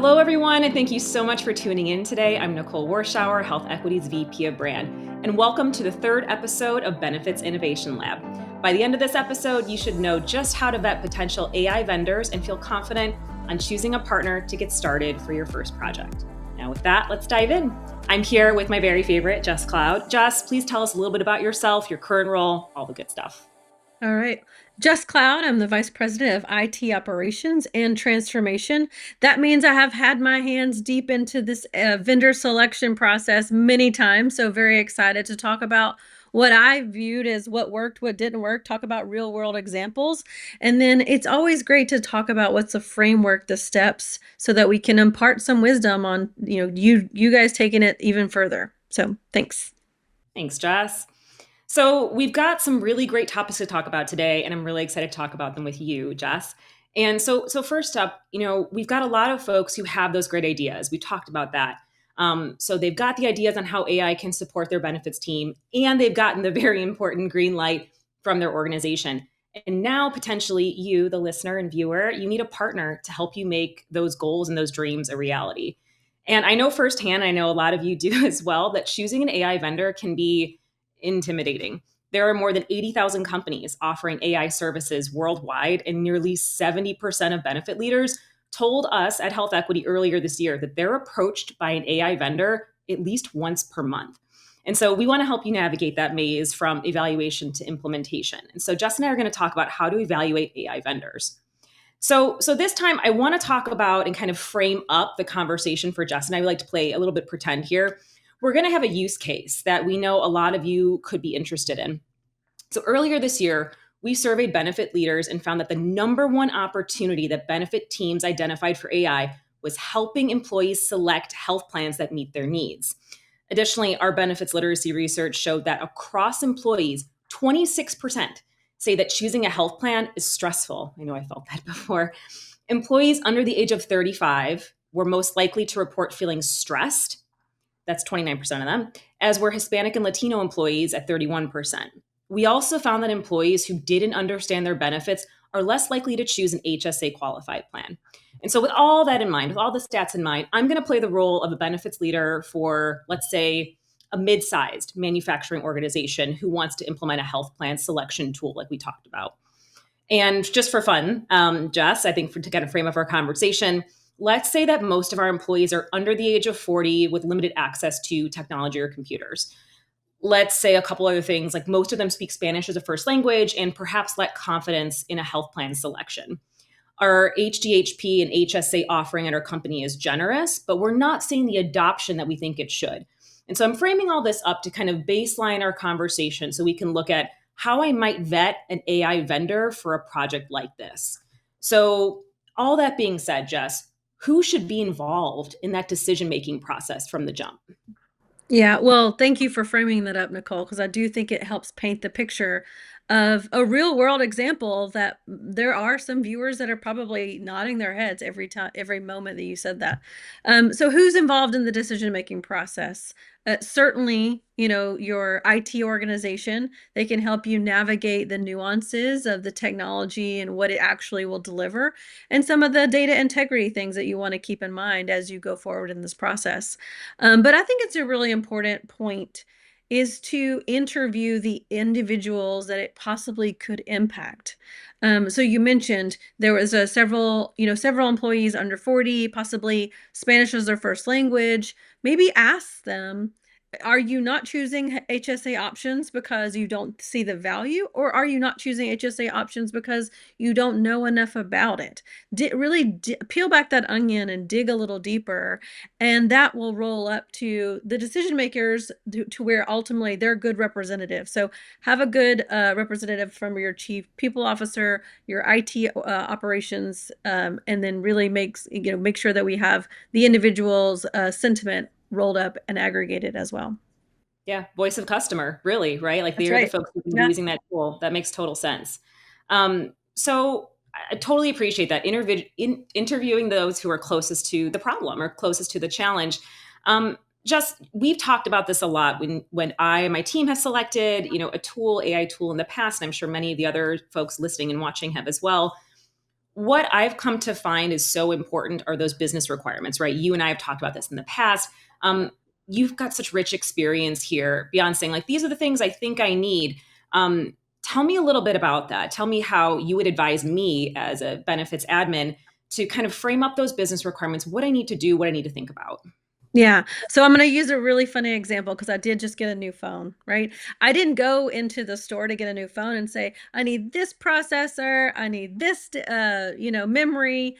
Hello, everyone, and thank you so much for tuning in today. I'm Nicole Warschauer, HealthEquity's VP of Brand, and welcome to the third episode of Benefits Innovation Lab. By the end of this episode, you should know just how to vet potential AI vendors and feel confident on choosing a partner to get started for your first project. Now, with that, let's dive in. I'm here with my very favorite, Jess Cloud. Jess, please tell us a little bit about yourself, your current role, all the good stuff. All right. Just Cloud, I'm the Vice President of IT Operations and Transformation. That means I have had my hands deep into this vendor selection process many times. So very excited to talk about what I viewed as what worked, what didn't work, talk about real world examples. And then it's always great to talk about what's the framework, the steps, so that we can impart some wisdom on, you guys taking it even further. So thanks. Thanks, Jess. So we've got some really great topics to talk about today, and I'm really excited to talk about them with you, Jess. And so first up, we've got a lot of folks who have those great ideas. We talked about that. So they've got the ideas on how AI can support their benefits team, and they've gotten the very important green light from their organization. And now potentially you, the listener and viewer, you need a partner to help you make those goals and those dreams a reality. And I know firsthand, I know a lot of you do as well, that choosing an AI vendor can be intimidating. There are more than 80,000 companies offering AI services worldwide, and nearly 70% of benefit leaders told us at HealthEquity earlier this year that they're approached by an AI vendor at least once per month. And so we want to help you navigate that maze from evaluation to implementation. And so Jess and I are going to talk about how to evaluate AI vendors. So this time I want to talk about and kind of frame up the conversation for Jess, and I would like to play a little bit pretend here. We're going to have a use case that we know a lot of you could be interested in. So earlier this year, we surveyed benefit leaders and found that the number one opportunity that benefit teams identified for AI was helping employees select health plans that meet their needs. Additionally, our benefits literacy research showed that across employees, 26% say that choosing a health plan is stressful. I know I felt that before. Employees under the age of 35 were most likely to report feeling stressed. That's 29% of them, as were Hispanic and Latino employees at 31%. We also found that employees who didn't understand their benefits are less likely to choose an HSA qualified plan. And so with all that in mind, with all the stats in mind, I'm going to play the role of a benefits leader for, let's say, a mid-sized manufacturing organization who wants to implement a health plan selection tool like we talked about. And just for fun, Jess, I think to kind of frame up our conversation, let's say that most of our employees are under the age of 40 with limited access to technology or computers. Let's say a couple other things, like most of them speak Spanish as a first language and perhaps lack confidence in a health plan selection. Our HDHP and HSA offering at our company is generous, but we're not seeing the adoption that we think it should. And so I'm framing all this up to kind of baseline our conversation so we can look at how I might vet an AI vendor for a project like this. So all that being said, Jess, who should be involved in that decision-making process from the jump? Yeah, well, thank you for framing that up, Nicole, because I do think it helps paint the picture of a real world example that there are some viewers that are probably nodding their heads every time, every moment that you said that. So who's involved in the decision making process? Certainly, your IT organization, they can help you navigate the nuances of the technology and what it actually will deliver, and some of the data integrity things that you want to keep in mind as you go forward in this process. But I think it's a really important point is to interview the individuals that it possibly could impact. So you mentioned there was several employees under 40, possibly Spanish as their first language. Maybe ask them, are you not choosing HSA options because you don't see the value, or are you not choosing HSA options because you don't know enough about it? Peel back that onion and dig a little deeper, and that will roll up to the decision makers to where ultimately they're good representatives. So have a good representative from your chief people officer, your IT operations, and then really make sure that we have the individual's sentiment rolled up and aggregated as well. Yeah, voice of customer, really, right? Like That's they're the right. folks who can be Yeah. using that tool. That makes total sense. So I totally appreciate that interviewing those who are closest to the problem or closest to the challenge. Just we've talked about this a lot when I and my team have selected, a tool, AI tool in the past, and I'm sure many of the other folks listening and watching have as well. what I've come to find is so important are those business requirements, right? You and I have talked about this in the past. You've got such rich experience here beyond saying, like, these are the things I think I need. Tell me a little bit about that. Tell me how you would advise me as a benefits admin to kind of frame up those business requirements, what I need to do, what I need to think about. Yeah. So I'm going to use a really funny example because I did just get a new phone, right? I didn't go into the store to get a new phone and say, I need this processor, I need this, memory.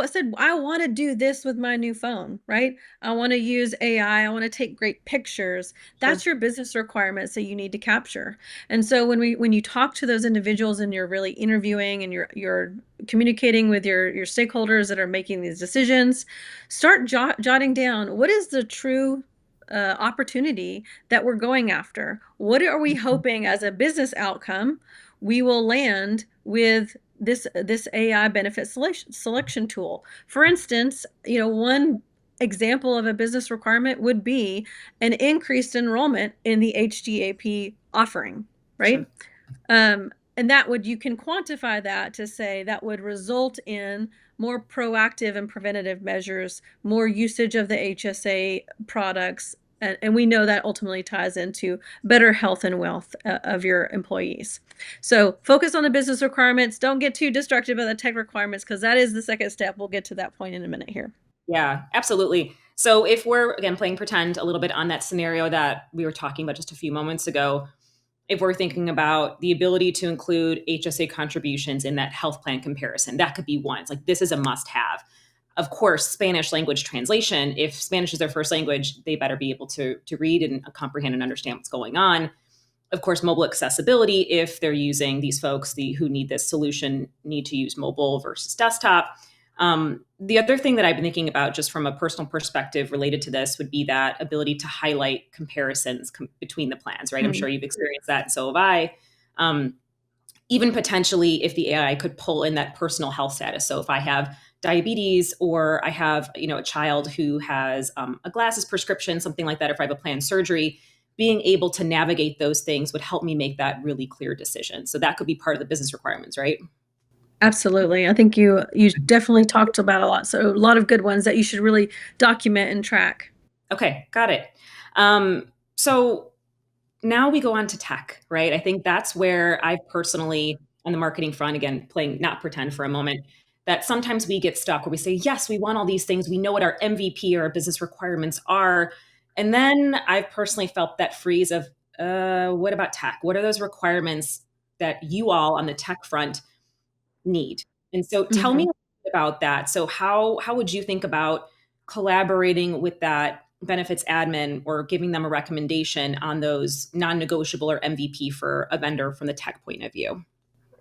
Said, I want to do this with my new phone, right? I want to use AI. I want to take great pictures. That's Sure. your business requirements that you need to capture. And so when you talk to those individuals and you're really interviewing and you're communicating with your stakeholders that are making these decisions, start jotting down what is the true opportunity that we're going after. What are we hoping as a business outcome we will land with this AI benefit selection tool? For instance, one example of a business requirement would be an increased enrollment in the HGAP offering, right? Sure. And that would, you can quantify that to say that would result in more proactive and preventative measures, more usage of the HSA products. And we know that ultimately ties into better health and wealth of your employees. So focus on the business requirements. Don't get too distracted by the tech requirements because that is the second step. We'll get to that point in a minute here. Yeah, absolutely. So if we're again playing pretend a little bit on that scenario that we were talking about just a few moments ago, if we're thinking about the ability to include HSA contributions in that health plan comparison, that could be one. It's like this is a must have. Of course, Spanish language translation, if Spanish is their first language, they better be able to read and comprehend and understand what's going on. Of course, mobile accessibility, if they're using these folks who need this solution need to use mobile versus desktop. The other thing that I've been thinking about just from a personal perspective related to this would be that ability to highlight comparisons between the plans, right? I'm Hmm. sure you've experienced that, and so have I. Um, Even potentially if the AI could pull in that personal health status. So if I have diabetes or I have, a child who has a glasses prescription, something like that, if I have a planned surgery, being able to navigate those things would help me make that really clear decision. So that could be part of the business requirements, right? Absolutely. I think you definitely talked about a lot. So a lot of good ones that you should really document and track. Okay, got it. So now we go on to tech, right? I think that's where I've personally, on the marketing front, again, playing not pretend for a moment, that sometimes we get stuck where we say, yes, we want all these things. We know what our MVP or our business requirements are. And then I've personally felt that freeze of, what about tech? What are those requirements that you all on the tech front need? And so tell me Mhm. a bit about that. So how would you think about collaborating with that benefits admin or giving them a recommendation on those non-negotiable or MVP for a vendor from the tech point of view?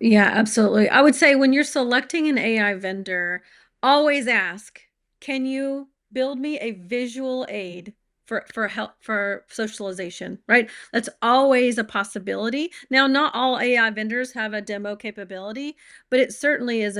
Yeah, absolutely. I would say when you're selecting an AI vendor, always ask, can you build me a visual aid for help for socialization, right? That's always a possibility. Now, not all AI vendors have a demo capability, but it certainly is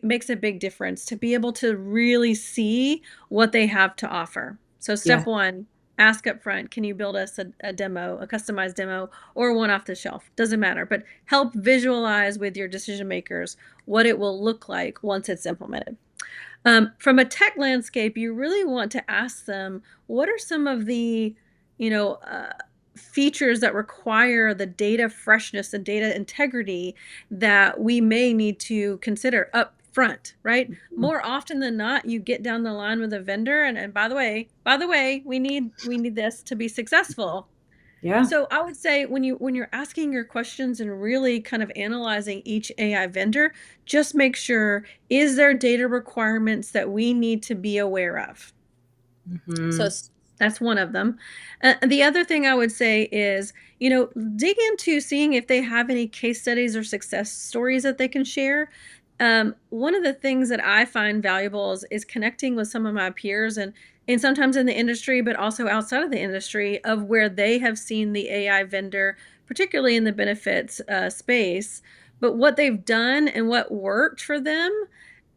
makes a big difference to be able to really see what they have to offer. So Yeah. step one, ask up front, can you build us a demo, a customized demo, or one off the shelf? Doesn't matter, but help visualize with your decision makers what it will look like once it's implemented. From a tech landscape, you really want to ask them what are some of the, you know, uh, features that require the data freshness and data integrity that we may need to consider up front, right? Mhm. More often than not, you get down the line with a vendor, and by the way, we need this to be successful. Yeah. So I would say when you're asking your questions and really kind of analyzing each AI vendor, just make sure, is there data requirements that we need to be aware of? So Hmm. that's one of them. The other thing I would say is, dig into seeing if they have any case studies or success stories that they can share. One of the things that I find valuable is connecting with some of my peers and sometimes in the industry, but also outside of the industry, of where they have seen the AI vendor, particularly in the benefits space, but what they've done and what worked for them,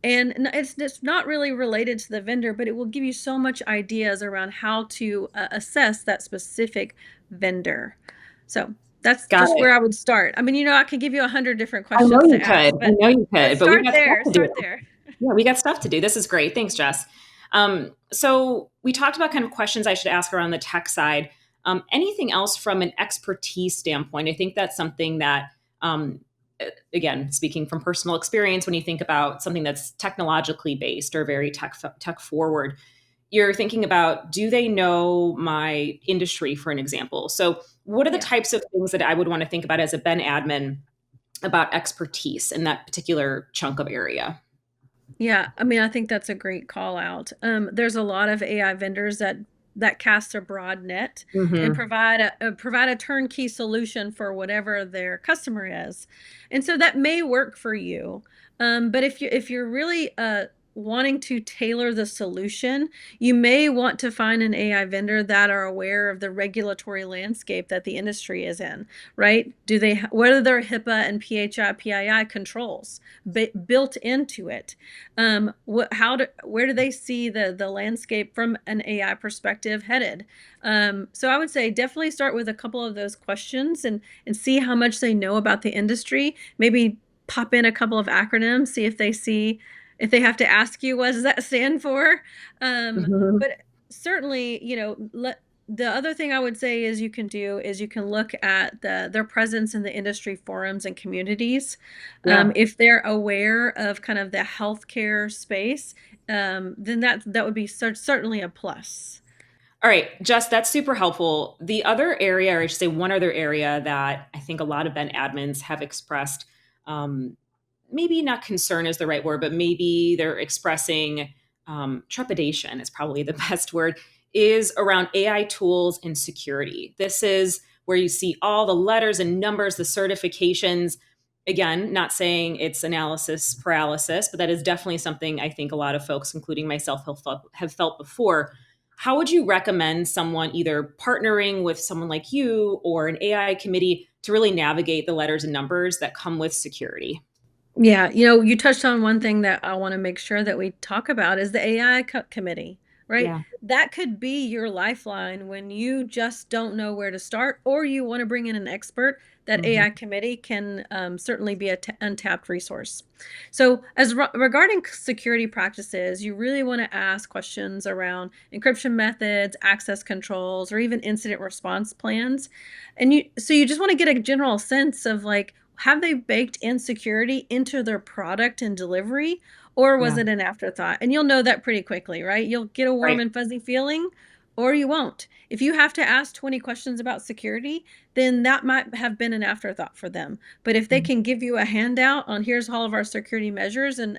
and it's not really related to the vendor, but it will give you so much ideas around how to assess that specific vendor. So That's Got just it. where I would start. I mean, I can give you 100 different I know questions to you could. ask, I know you but could, but we start got stuff there. to do. Start there. Yeah, we got stuff to do. This is great. Thanks, Jess. So we talked about kind of questions I should ask around the tech side. Anything else from an expertise standpoint? I think that's something that, um, again, speaking from personal experience, when you think about something that's technologically based or very tech forward, you're thinking about, do they know my industry, for an example? So what are the Yeah. types of things that I would want to think about as a Ben admin about expertise in that particular chunk of area? Yeah, I mean, I think that's a great call out. There's a lot of AI vendors that cast a broad net and Hmm. provide a turnkey solution for whatever their customer is, and so that may work for you. But if you're really wanting to tailor the solution, you may want to find an AI vendor that are aware of the regulatory landscape that the industry is in, right? What are their HIPAA and PHI, PII controls built into it? Where do they see the landscape from an AI perspective headed? So I would say definitely start with a couple of those questions and see how much they know about the industry. Maybe pop in a couple of acronyms, see if they have to ask you, what does that stand for? Hmm. But certainly, the other thing I would say is you can look at their presence in the industry forums and communities. Yeah. If they're aware of kind of the healthcare space, then that would be certainly a plus. All right, Jess, that's super helpful. The other area, or I should say one other area that I think a lot of Ben admins have expressed, um, maybe not concern is the right word, but maybe they're expressing trepidation is probably the best word, is around AI tools and security. This is where you see all the letters and numbers, the certifications. Again, not saying it's analysis paralysis, but that is definitely something I think a lot of folks, including myself, have felt before. How would you recommend someone either partnering with someone like you or an AI committee to really navigate the letters and numbers that come with security? Yeah, you touched on one thing that I want to make sure that we talk about is the AI committee, right? Yeah. That could be your lifeline when you just don't know where to start, or you want to bring in an expert. That Hmm. AI committee can certainly be an untapped resource. So, regarding security practices, you really want to ask questions around encryption methods, access controls, or even incident response plans. And you just want to get a general sense of like, have they baked insecurity into their product and delivery, or was Yeah. it an afterthought? And you'll know that pretty quickly, right? You'll get a warm Right. and fuzzy feeling, or you won't. If you have to ask 20 questions about security, then that might have been an afterthought for them. But if they Mhm. can give you a handout on here's all of our security measures and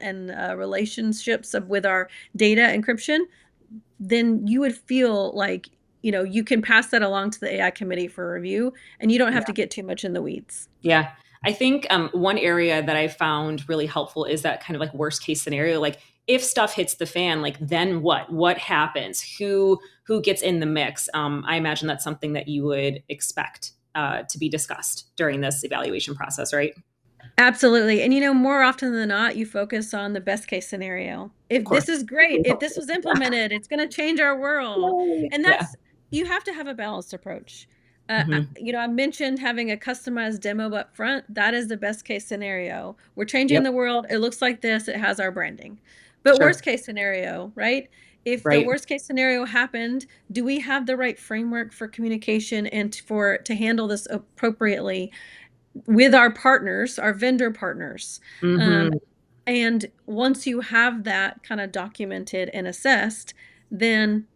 relationships with our data encryption, then you would feel like you can pass that along to the AI committee for review, and you don't have to get too much in the weeds. Yeah. I think one area that I found really helpful is that kind of like worst case scenario. Like if stuff hits the fan, like then what? What happens? Who gets in the mix? I imagine that's something that you would expect to be discussed during this evaluation process, right? Absolutely. And more often than not, you focus on the best case scenario. Of If course. this is great, if this was implemented, it's going to change our world. Yay. And Yeah. you have to have a balanced approach. Hmm. I mentioned having a customized demo up front. That is the best case scenario. We're changing Yep. the world. It looks like this. It has our branding. But Sure. worst case scenario, right? If the Right. worst case scenario happened, do we have the right framework for communication and to handle this appropriately with our partners, our vendor partners? Um, Hmm. and once you have that kind of documented and assessed, then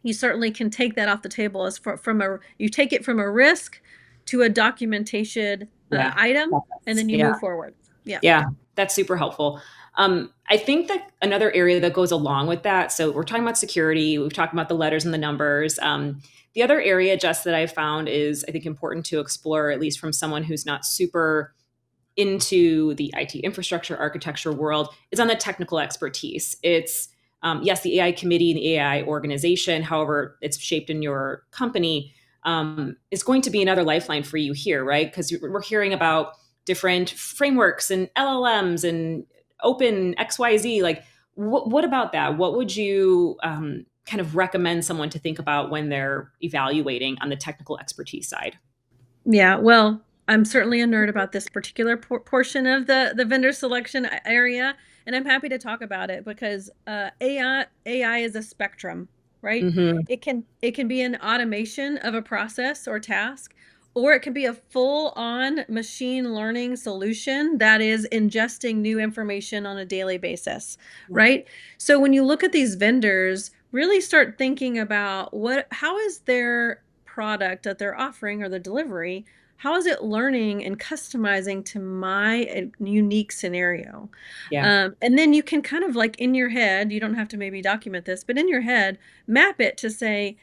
you certainly can take that off the table you take it from a risk to a documentation Yeah. item, and then you Yeah. move forward. Yeah. Yeah, that's super helpful. I think that another area that goes along with that, so we're talking about security, we've talked about the letters and the numbers. The other area, Jess, that I found is, I think, important to explore, at least from someone who's not super into the IT infrastructure architecture world, is on the technical expertise. It's, yes, the AI committee and the AI organization, however it's shaped in your company, is going to be another lifeline for you here, right? Because we're hearing about different frameworks and LLMs and open XYZ. Like, what about that? What would you kind of recommend someone to think about when they're evaluating on the technical expertise side? Yeah, well, I'm certainly a nerd about this particular portion of the vendor selection area, and I'm happy to talk about it because AI is a spectrum, right? Hmm. It can be an automation of a process or task, or it can be a full-on machine learning solution that is ingesting new information on a daily basis, Yeah. right? So when you look at these vendors, really start thinking about how is their product that they're offering or the delivery, how is it learning and customizing to my unique scenario? Yeah. And then you can kind of like in your head, you don't have to maybe document this, but in your head, map it to say,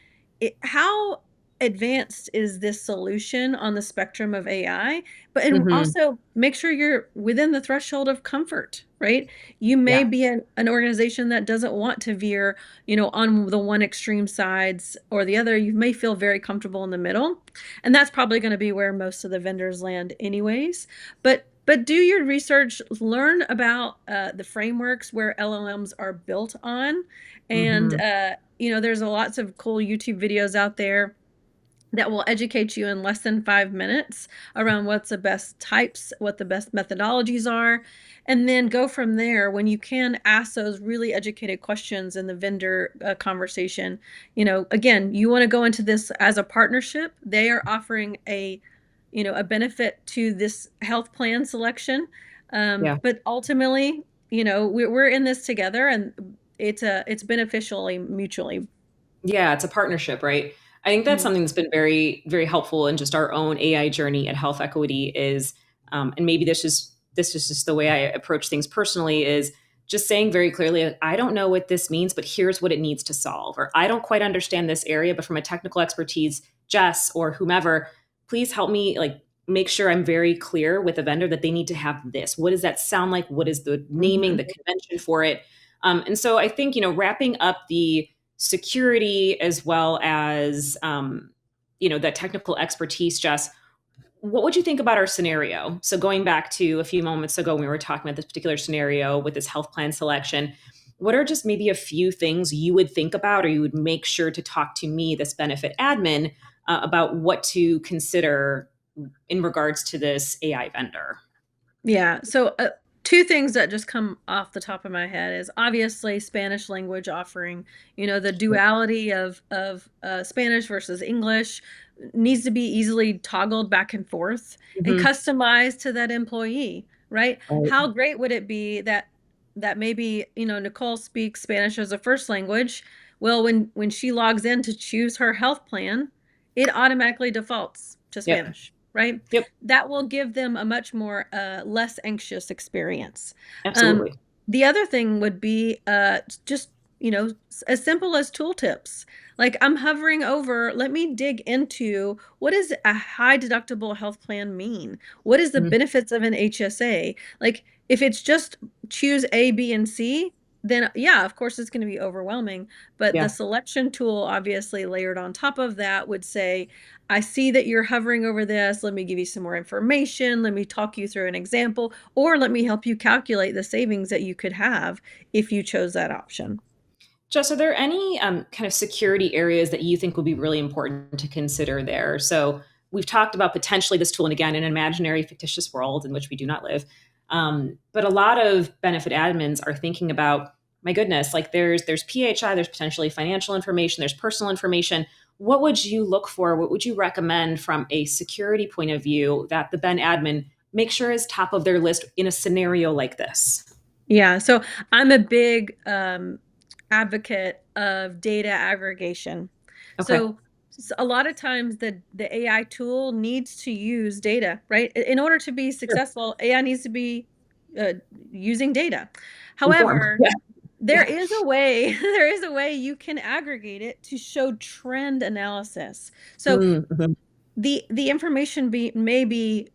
how advanced is this solution on the spectrum of AI? But and Hmm. also make sure you're within the threshold of comfort, right? You may Yeah. be an organization that doesn't want to veer, on the one extreme sides or the other. You may feel very comfortable in the middle. And that's probably going to be where most of the vendors land anyways. But do your research, learn about the frameworks where LLMs are built on. And, Hmm. there's lots of cool YouTube videos out there that will educate you in less than 5 minutes around what's the best types, what the best methodologies are, and then go from there. When you can ask those really educated questions in the vendor conversation, again, you want to go into this as a partnership. They are offering a benefit to this health plan selection, Yeah. but ultimately, we're in this together, and it's beneficially mutually. Yeah, it's a partnership, right? I think that's Mhm. something that's been very, very helpful in just our own AI journey at Health Equity is, and maybe this is just the way I approach things personally is just saying very clearly, like, I don't know what this means, but here's what it needs to solve, or I don't quite understand this area, but from a technical expertise, Jess or whomever, please help me like make sure I'm very clear with the vendor that they need to have this. What does that sound like? What is the naming, Mhm. the convention for it? And so I think wrapping up the security as well as that technical expertise, Jess, what would you think about our scenario? So going back to a few moments ago when we were talking about this particular scenario with this health plan selection, what are just maybe a few things you would think about or you would make sure to talk to me, this benefit admin, about what to consider in regards to this AI vendor? Yeah. So, two things that just come off the top of my head is obviously Spanish language offering. The duality of Spanish versus English needs to be easily toggled back and forth and Mm-hmm. customized to that employee, right? Right. How great would it be that maybe Nicole speaks Spanish as a first language? Well, when she logs in to choose her health plan, it automatically defaults to Yep. Spanish, right? Yep. That will give them a much more less anxious experience. Um, Absolutely. the other thing would be just as simple as tooltips. Like I'm hovering over, let me dig into what does a high deductible health plan mean? What is the Mhm. benefits of an HSA? Like if it's just choose A, B, and C, then yeah, of course it's going to be overwhelming. But the Yeah. selection tool, obviously layered on top of that, would say, I see that you're hovering over this. Let me give you some more information. Let me talk you through an example, or let me help you calculate the savings that you could have if you chose that option. Jess, are there any kind of security areas that you think would be really important to consider there? So we've talked about potentially this tool, and again, in an imaginary, fictitious world in which we do not live. But a lot of benefit admins are thinking about, my goodness, like there's PHI, there's potentially financial information, there's personal information. What would you look for? What would you recommend from a security point of view that the Ben admin make sure is top of their list in a scenario like this? Yeah, so I'm a big advocate of data aggregation. Okay. So a lot of times the AI tool needs to use data, right? In order to be Sure. successful, AI needs to be uh, using data. Informed. However, Yeah. there Yeah. is a way, there is a way you can aggregate it to show trend analysis. So Mm-hmm. the information may be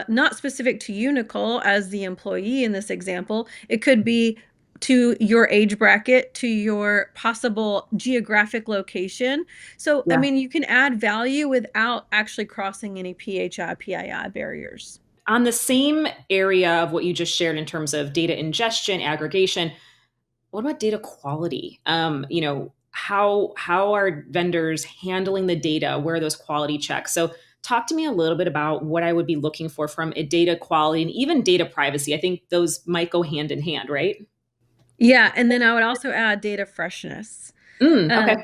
not specific to you, Nicole, as the employee in this example. It could be to your age bracket, to your possible geographic location. So, I Yeah. mean, you can add value without actually crossing any PHI, PII barriers. On the same area of what you just shared in terms of data ingestion, aggregation, what about data quality? How are vendors handling the data? Where are those quality checks? So talk to me a little bit about what I would be looking for from a data quality and even data privacy. I think those might go hand in hand, right? Yeah, and then I would also add data freshness. Okay. Um,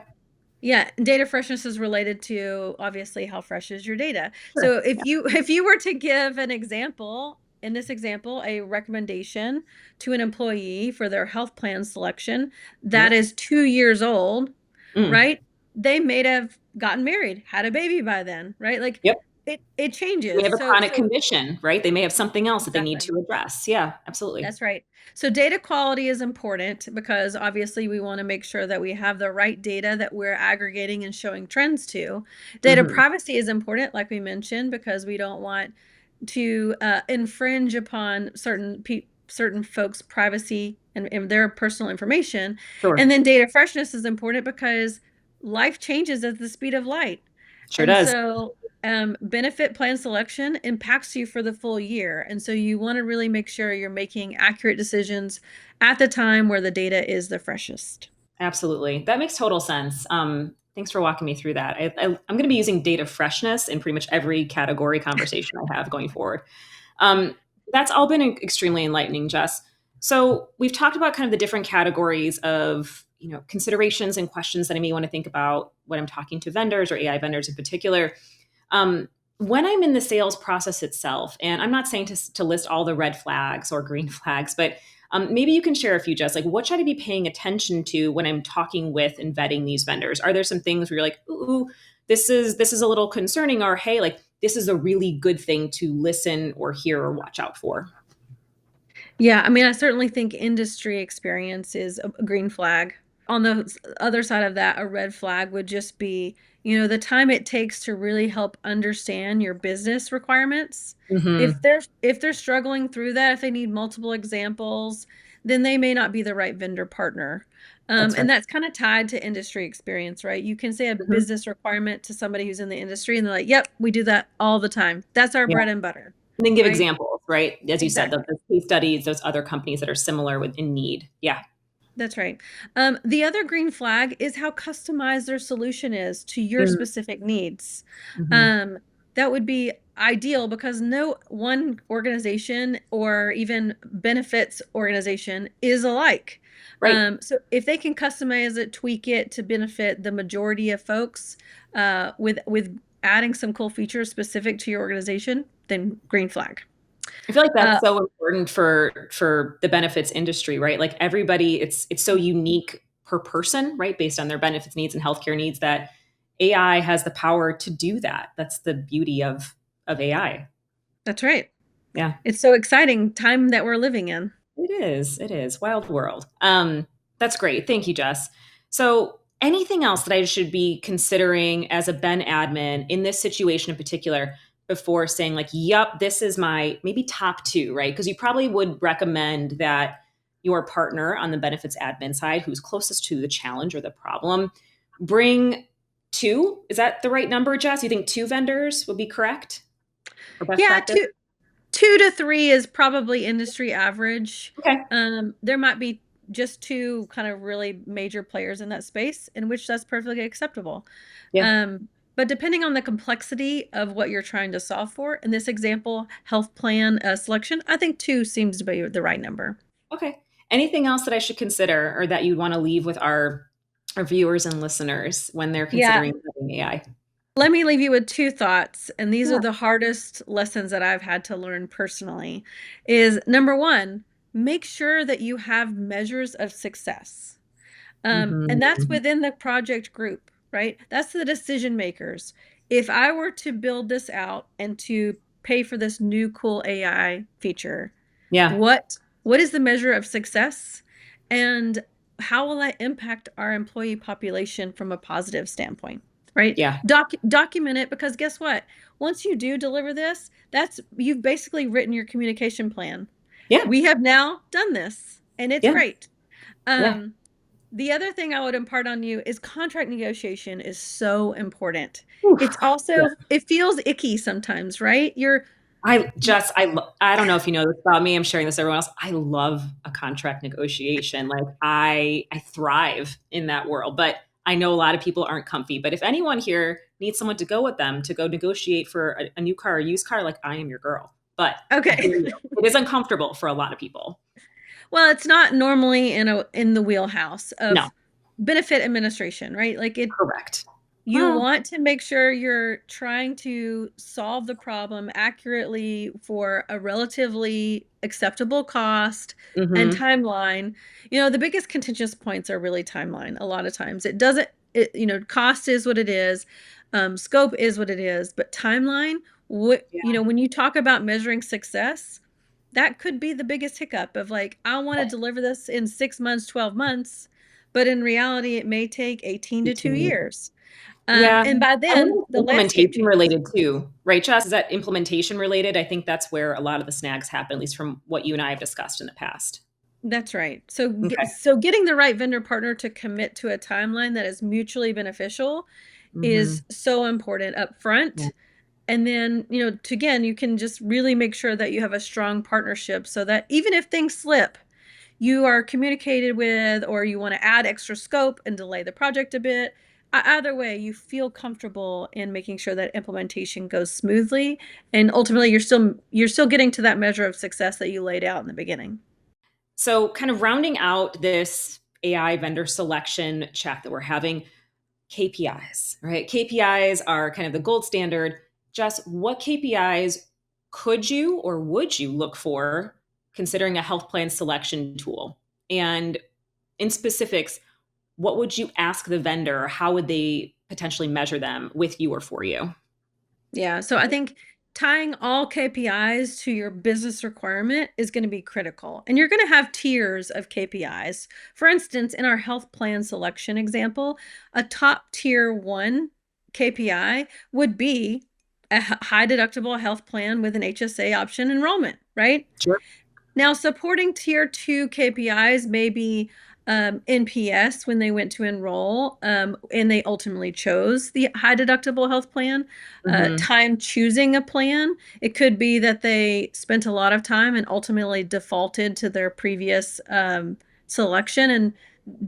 Yeah, data freshness is related to obviously how fresh is your data. Sure. So if Yeah. you were to give an example, in this example, a recommendation to an employee for their health plan selection that Yep. is 2 years old, Mm. right? They may have gotten married, had a baby by then, right? Like Yep. it They changes. have a So chronic so condition, right? They may have something else that they need exactly. to address. Yeah, absolutely. That's right. So data quality is important because obviously we want to make sure that we have the right data that we're aggregating and showing trends to. Data Hmm. privacy is important, like we mentioned, because we don't want to infringe upon certain folks' privacy and their personal information. And Sure. then data freshness is important because life changes at the speed of light. Sure And does. so benefit plan selection impacts you for the full year. And so you want to really make sure you're making accurate decisions at the time where the data is the freshest. Absolutely. That makes total sense. Thanks for walking me through that. I'm going to be using data freshness in pretty much every category conversation I have going forward. Um, that's all been extremely enlightening, Jess. So we've talked about kind of the different categories of considerations and questions that I may want to think about when I'm talking to vendors or AI vendors in particular. Um, when I'm in the sales process itself, and I'm not saying to list all the red flags or green flags, but maybe you can share a few, Jess. Like, what should I be paying attention to when I'm talking with and vetting these vendors? Are there some things where you're like, ooh, this is a little concerning, or hey, like this is a really good thing to listen or hear or watch out for? Yeah, I mean, I certainly think industry experience is a green flag. On the other side of that, a red flag would just be, the time it takes to really help understand your business requirements. Hmm. If they're struggling through that, if they need multiple examples, then they may not be the right vendor partner. That's fair. And that's kind of tied to industry experience, right? You can say a Hmm. business requirement to somebody who's in the industry, and they're like, "Yep, we do that all the time. That's our Yeah. bread and butter." And then give Right? examples, right? As you said, Exactly. the case studies, those other companies that are similar with in need. Yeah. That's right. The other green flag is how customized their solution is to your specific needs. Mm-hmm. Um, that would be ideal because no one organization or even benefits organization is alike. Right. So if they can customize it, tweak it to benefit the majority of folks, with adding some cool features specific to your organization, then green flag. I feel like Uh, that's so important for the benefits industry, right? Like everybody, it's so unique per person, right? Based on their benefits needs and healthcare needs that AI has the power to do that. That's the beauty of AI. that's right. Yeah. It's so exciting time that we're living in. It is. It is. Wild world. That's great. Thank you, Jess. So, anything else that I should be considering as a Ben admin in this situation in particular before saying, like, yup, this is my maybe top two, right? Because you probably would recommend that your partner on the benefits admin side, who's closest to the challenge or the problem, bring two. Is that the right number, Jess? You think two vendors would be correct or best Yeah, practice? two to three is probably industry average. Okay. There might be just two kind of really major players in that space, in which that's perfectly acceptable. Yeah. But depending on the complexity of what you're trying to solve for, in this example, health plan selection, I think two seems to be the right number. Okay. Anything else that I should consider or that you'd want to leave with our viewers and listeners when they're Yeah, considering having AI? let me leave you with two thoughts, and these are Yeah. the hardest lessons that I've had to learn personally. Is number one, make sure that you have measures of success. And that's Hmm. within the project group, right? That's the decision makers. If I were to build this out and to pay for this new cool AI feature, Yeah. what is the measure of success? And how will that impact our employee population from a positive standpoint? Right? Yeah. Document it because guess what? Once you do deliver this, that's you've basically written your communication plan. Yeah. We have now done this, and it's Yeah. great. Yeah. Um, the other thing I would impart on you is contract negotiation is so important. Oof. It's also, it feels icky sometimes, right? I don't know if you know this about me. I'm sharing this with everyone else. I love a contract negotiation. Like I thrive in that world, but I know a lot of people aren't comfy, but if anyone here needs someone to go with them to go negotiate for a new car or used car, like I am your girl. But I Okay. hear you. It is uncomfortable for a lot of people. Well, it's not normally in the wheelhouse No, of benefit administration, right? Like correct. you Well, want to make sure you're trying to solve the problem accurately for a relatively acceptable cost and hmm timeline. The biggest contentious points are really timeline. A lot of times it doesn't, cost is what it is, scope is what it is, but timeline, yeah. when you talk about measuring success, that could be the biggest hiccup of like, I want to deliver this in 6 months, 12 months, but in reality, it may take 18 to 18. 2 years. Yeah. And by I then, wonder if the landscape implementation changes. related too, right, Jess? Is that implementation related? I think that's where a lot of the snags happen, at least from what you and I have discussed in the past. That's right. So, Okay. so getting the right vendor partner to commit to a timeline that is mutually beneficial is hmm so important up Yeah. front. And then, again, you can just really make sure that you have a strong partnership so that even if things slip, you are communicated with, or you want to add extra scope and delay the project a bit. Either way, you feel comfortable in making sure that implementation goes smoothly, and ultimately you're still getting to that measure of success that you laid out in the beginning. So, kind of rounding out this AI vendor selection chat that we're having, KPIs, right? KPIs are kind of the gold standard. Just what KPIs could you or would you look for considering a health plan selection tool? And in specifics, what would you ask the vendor? How would they potentially measure them with you or for you? Yeah, so I think tying all KPIs to your business requirement is going to be critical. And you're going to have tiers of KPIs. For instance, in our health plan selection example, a top tier 1 KPI would be a high deductible health plan with an HSA option enrollment, right? Sure. Now, supporting tier 2 KPIs may be NPS when they went to enroll, and they ultimately chose the high deductible health plan. hmm Time choosing a plan. It could be that they spent a lot of time and ultimately defaulted to their previous selection and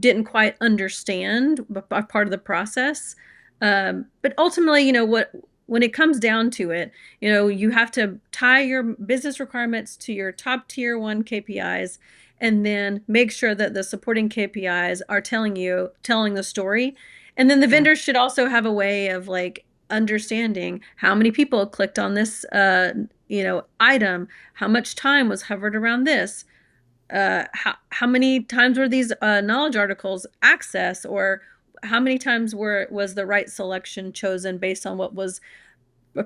didn't quite understand part of the process. But ultimately, when it comes down to it, you have to tie your business requirements to your top tier 1 KPIs, and then make sure that the supporting KPIs are telling the story. And then the Yeah, vendors should also have a way of like understanding how many people clicked on this item, how much time was hovered around this, how many times were these knowledge articles accessed, or how many times was the right selection chosen based on what was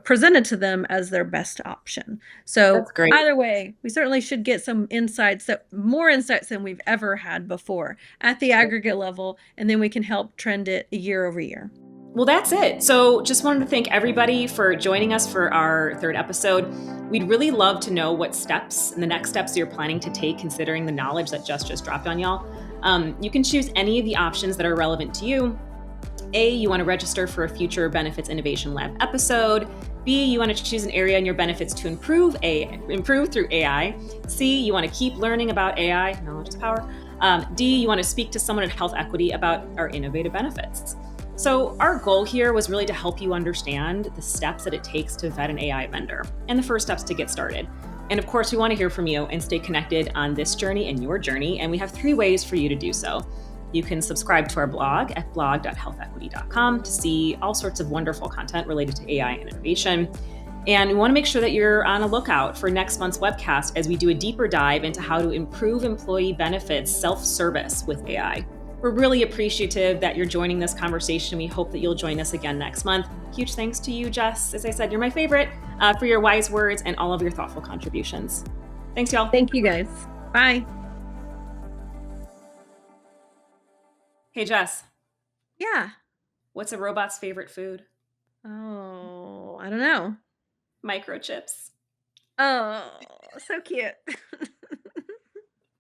presented to them as their best option. So that's great. either way, we certainly should get some insights, that more insights than we've ever had before at the aggregate level, and then we can help trend it year over year. Well, that's it. So, just wanted to thank everybody for joining us for our third episode. We'd really love to know what steps and the next steps you're planning to take considering the knowledge that just dropped on y'all. You can choose any of the options that are relevant to you. A, you want to register for a future Benefits Innovation Lab episode. B, you want to choose an area in your benefits to improve through AI. C, you want to keep learning about AI, knowledge is power. D, you want to speak to someone at HealthEquity about our innovative benefits. So, our goal here was really to help you understand the steps that it takes to vet an AI vendor and the first steps to get started. And of course, we want to hear from you and stay connected on this journey and your journey. And we have 3 ways for you to do so. You can subscribe to our blog at blog.healthequity.com to see all sorts of wonderful content related to AI and innovation. And we want to make sure that you're on a lookout for next month's webcast as we do a deeper dive into how to improve employee benefits self-service with AI. We're really appreciative that you're joining this conversation. We hope that you'll join us again next month. Huge thanks to you, Jess. As I said, you're my favorite for your wise words and all of your thoughtful contributions. Thanks, y'all. Thank you guys. Bye. Hey, Jess, Yeah. what's a robot's favorite food? Oh, I don't know. Microchips. Oh, so cute.